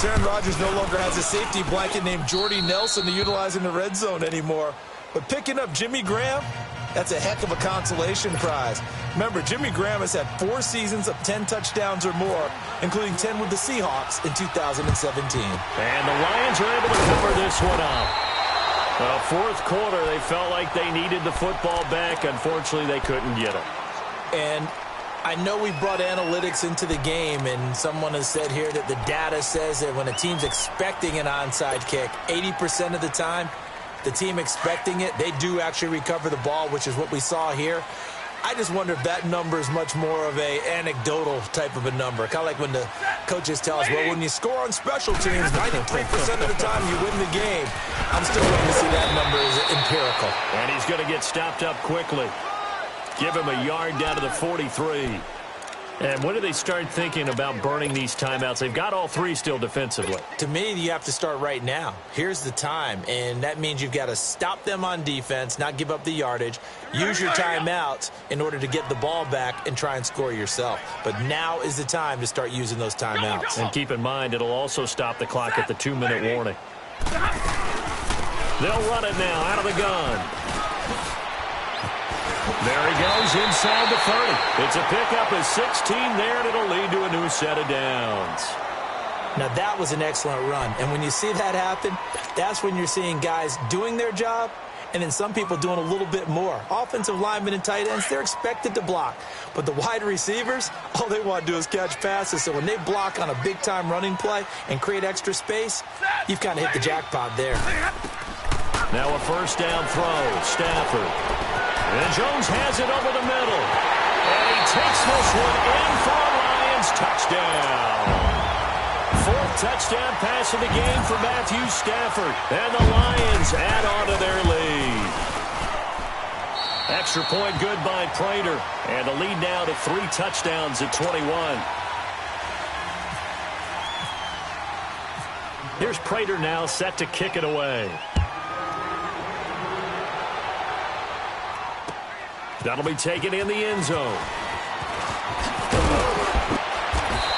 Aaron Rodgers no longer has a safety blanket named Jordy Nelson to utilize in the red zone anymore. But picking up Jimmy Graham, that's a heck of a consolation prize. Remember, Jimmy Graham has had 4 seasons of 10 touchdowns or more, including 10 with the Seahawks in 2017. And the Lions are able to cover this one up. Fourth quarter, they felt like they needed the football back. Unfortunately, they couldn't get it. And I know we brought analytics into the game, and someone has said here that the data says that when a team's expecting an onside kick, 80% of the time, the team expecting it, they do actually recover the ball, which is what we saw here. I just wonder if that number is much more of a anecdotal type of a number. Kind of like when the coaches tell us, well, when you score on special teams, 93% of the time you win the game. I'm still waiting to see that number as empirical. And he's going to get stopped up quickly. Give him a yard down to the 43. And when do they start thinking about burning these timeouts? They've got all 3 still defensively. To me, you have to start right now. Here's the time, and that means you've got to stop them on defense, not give up the yardage, use your timeouts in order to get the ball back and try and score yourself. But now is the time to start using those timeouts. And keep in mind, it'll also stop the clock at the 2-minute warning. They'll run it now out of the gun. There he goes inside the 30. It's a pickup of 16 there, and it'll lead to a new set of downs. Now, that was an excellent run. And when you see that happen, that's when you're seeing guys doing their job and then some people doing a little bit more. Offensive linemen and tight ends, they're expected to block. But the wide receivers, all they want to do is catch passes. So when they block on a big-time running play and create extra space, you've kind of hit the jackpot there. Now a first down throw. Stafford. And Jones has it over the middle. And he takes this one in for a Lions touchdown. 4th touchdown pass of the game for Matthew Stafford. And the Lions add on to their lead. Extra point good by Prater. And the lead now to 3 touchdowns at 21. Here's Prater now set to kick it away. That'll be taken in the end zone.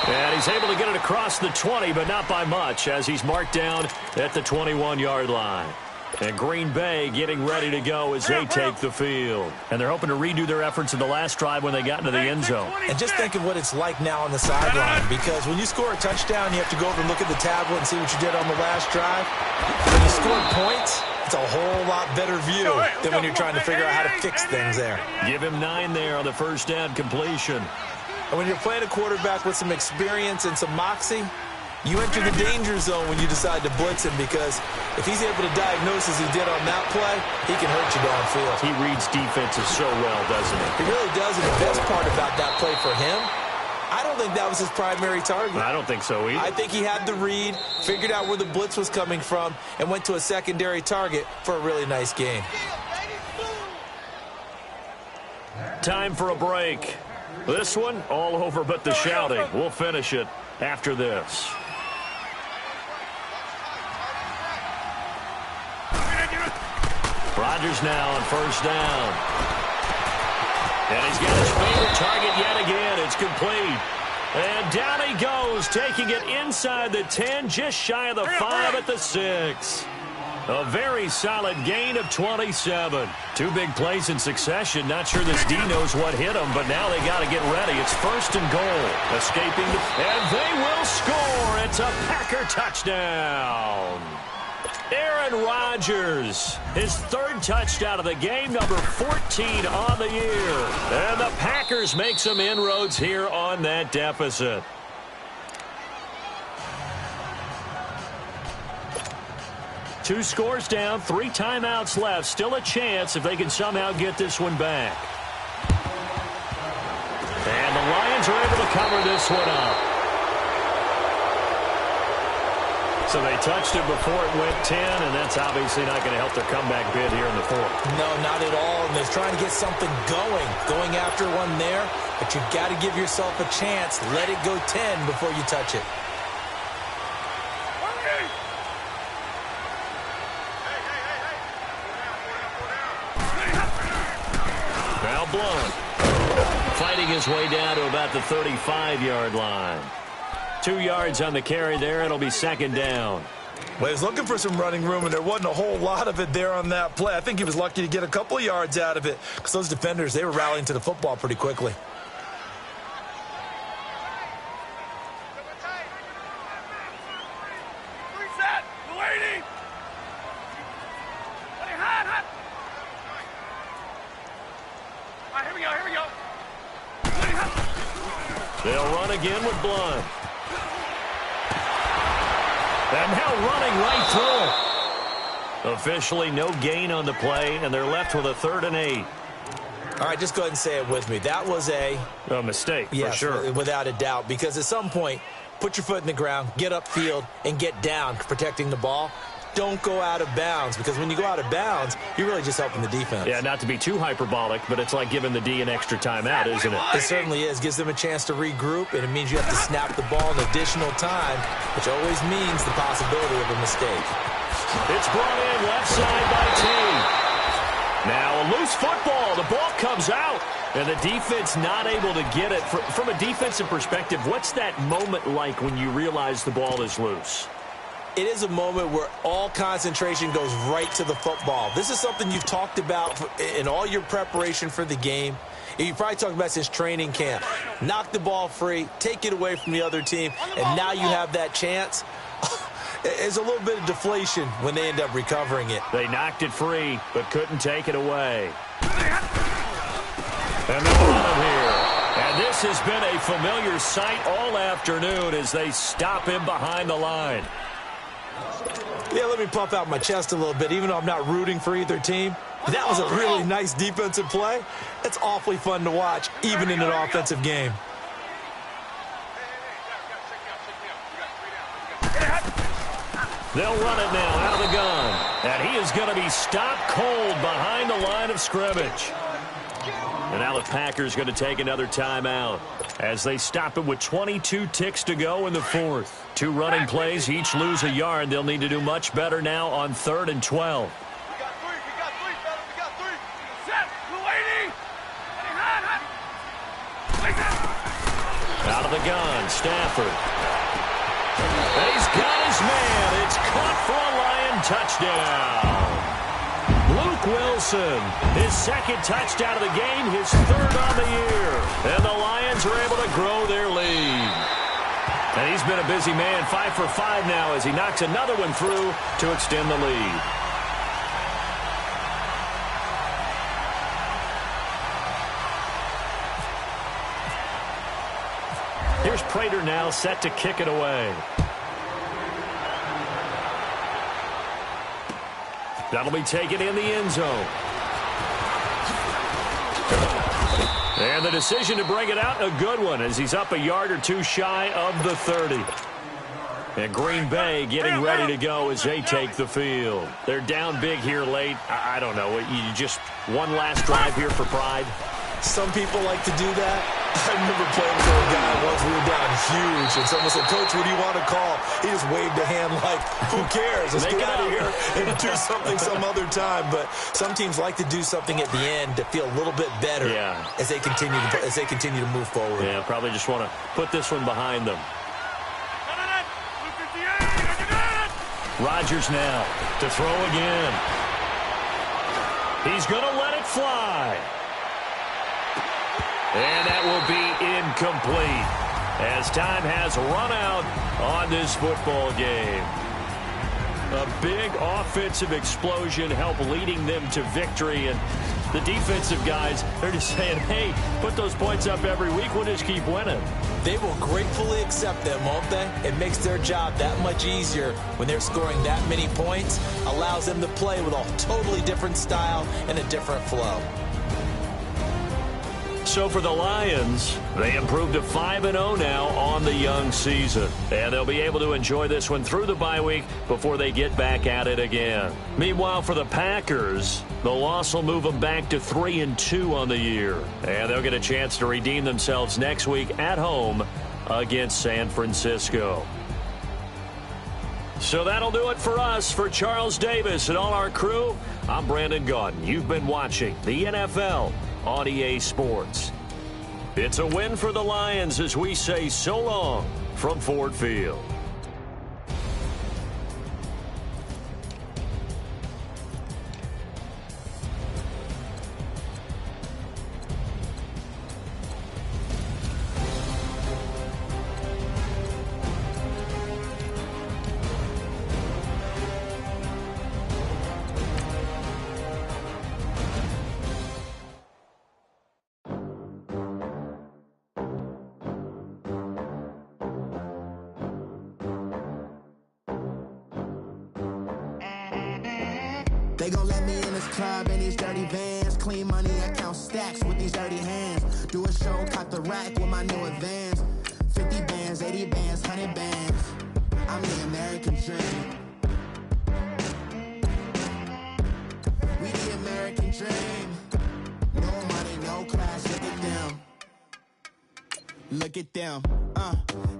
And he's able to get it across the 20, but not by much, as he's marked down at the 21-yard line. And Green Bay getting ready to go as they take the field. And they're hoping to redo their efforts in the last drive when they got into the end zone. And just think of what it's like now on the sideline, because when you score a touchdown, you have to go over and look at the tablet and see what you did on the last drive. When you scored points, it's a whole lot better view than when you're trying to figure out how to fix things there. Give him 9 there on the first down completion. And when you're playing a quarterback with some experience and some moxie, you enter the danger zone when you decide to blitz him, because if he's able to diagnose as he did on that play, he can hurt you downfield. He reads defenses so well, doesn't he? He really does, and the best part about that play for him, I don't think that was his primary target. I don't think so either. I think he had the read, figured out where the blitz was coming from, and went to a secondary target for a really nice gain. Time for a break. This one, all over but the shouting. We'll finish it after this. Rodgers now on first down. And he's got his favorite target yet again. It's complete. And down he goes, taking it inside the 10, just shy of the 5 at the 6. A very solid gain of 27. 2 big plays in succession. Not sure this D knows what hit him, but now they got to get ready. It's first and goal. Escaping, and they will score. It's a Packer touchdown. Aaron Rodgers, his 3rd touchdown of the game, number 14 on the year. And the Packers make some inroads here on that deficit. Two scores down, 3 timeouts left. Still a chance if they can somehow get this one back. And the Lions are able to cover this one up. So they touched it before it went 10, and that's obviously not going to help their comeback bid here in the 4th. No, not at all, and they're trying to get something going after one there, but you've got to give yourself a chance. Let it go 10 before you touch it. Now Blunt fighting his way down to about the 35-yard line. 2 yards on the carry there. It'll be second down. Well, he was looking for some running room, and there wasn't a whole lot of it there on that play. I think he was lucky to get a couple of yards out of it, because those defenders, they were rallying to the football pretty quickly. They'll run again with Blunt. And now running right through it. Officially no gain on the play, and they're left with a 3rd and 8. All right, just go ahead and say it with me. That was a mistake, yes, for sure. Without a doubt, because at some point, put your foot in the ground, get upfield, and get down, protecting the ball. Don't go out of bounds, because when you go out of bounds, you're really just helping the defense. Yeah, not to be too hyperbolic, but it's like giving the D an extra timeout, isn't it? It certainly is. Gives them a chance to regroup, and it means you have to snap the ball in additional time, which always means the possibility of a mistake. It's brought in left side by T. Now a loose football. The ball comes out, and the defense not able to get it. From a defensive perspective, what's that moment like when you realize the ball is loose? It is a moment where all concentration goes right to the football. This is something you've talked about in all your preparation for the game. You probably talked about since training camp. Knock the ball free, take it away from the other team, and now you have that chance. It's a little bit of deflation when they end up recovering it. They knocked it free, but couldn't take it away. And they'll run him here. And this has been a familiar sight all afternoon as they stop him behind the line. Yeah, let me puff out my chest a little bit, even though I'm not rooting for either team. That was a really nice defensive play. It's awfully fun to watch, even in an offensive game. They'll run it now out of the gun. And he is going to be stopped cold behind the line of scrimmage. And now the Packers going to take another timeout as they stop it with 22 ticks to go in the 4th. 2 running plays, each lose a yard. They'll need to do much better now on 3rd and 12. Out of the gun, Stafford. And he's got his man. It's caught for a Lion touchdown. Wilson. His second touchdown of the game, his third on the year. And the Lions are able to grow their lead. And he's been a busy man, 5 for 5 now as he knocks another one through to extend the lead. Here's Prater now set to kick it away. That'll be taken in the end zone. And the decision to bring it out, a good one, as he's up a yard or two shy of the 30. And Green Bay getting ready to go as they take the field. They're down big here late. I don't know. You just one last drive here for pride. Some people like to do that. I remember playing for a guy once. We were down huge, and someone said, "Coach, what do you want to call?" He just waved a hand like, "Who cares? Let's get out of here and do something some other time." But some teams like to do something at the end to feel a little bit better as they continue to move forward. Yeah, probably just want to put this one behind them. Rodgers now to throw again. He's going to let it fly. And that will be incomplete as time has run out on this football game. A big offensive explosion helped leading them to victory. And the defensive guys, they're just saying, hey, put those points up every week. We'll just keep winning. They will gratefully accept them, won't they? It makes their job that much easier when they're scoring that many points. Allows them to play with a totally different style and a different flow. So for the Lions, they improved to 5-0 now on the young season. And they'll be able to enjoy this one through the bye week before they get back at it again. Meanwhile, for the Packers, the loss will move them back to 3-2 on the year. And they'll get a chance to redeem themselves next week at home against San Francisco. So that'll do it for us. For Charles Davis and all our crew, I'm Brandon Gaudin. You've been watching the NFL on EA Sports. It's a win for the Lions as we say so long from Ford Field. They gon' let me in this club in these dirty vans. Clean money, I count stacks with these dirty hands. Do a show, cop the rack with my new advance. 50 bands, 80 bands, 100 bands. I'm the American dream. We the American dream. No money, no class, look at them. Look at them.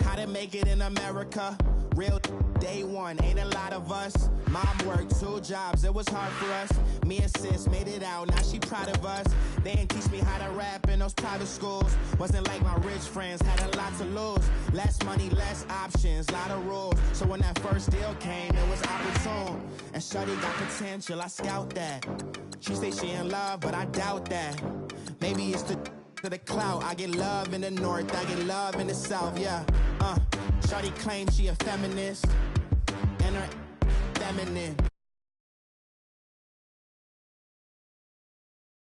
How to make it in America. Real day one, ain't a lot of us. Mom worked 2 jobs, it was hard for us. Me and sis made it out, now she proud of us. They ain't teach me how to rap in those private schools. Wasn't like my rich friends, had a lot to lose. Less money, less options, lot of rules. So when that first deal came, it was opportune. And shorty got potential, I scout that. She say she in love, but I doubt that. Maybe it's to the clout. I get love in the north, I get love in the south, yeah. Shorty claims she a feminist, and her feminine.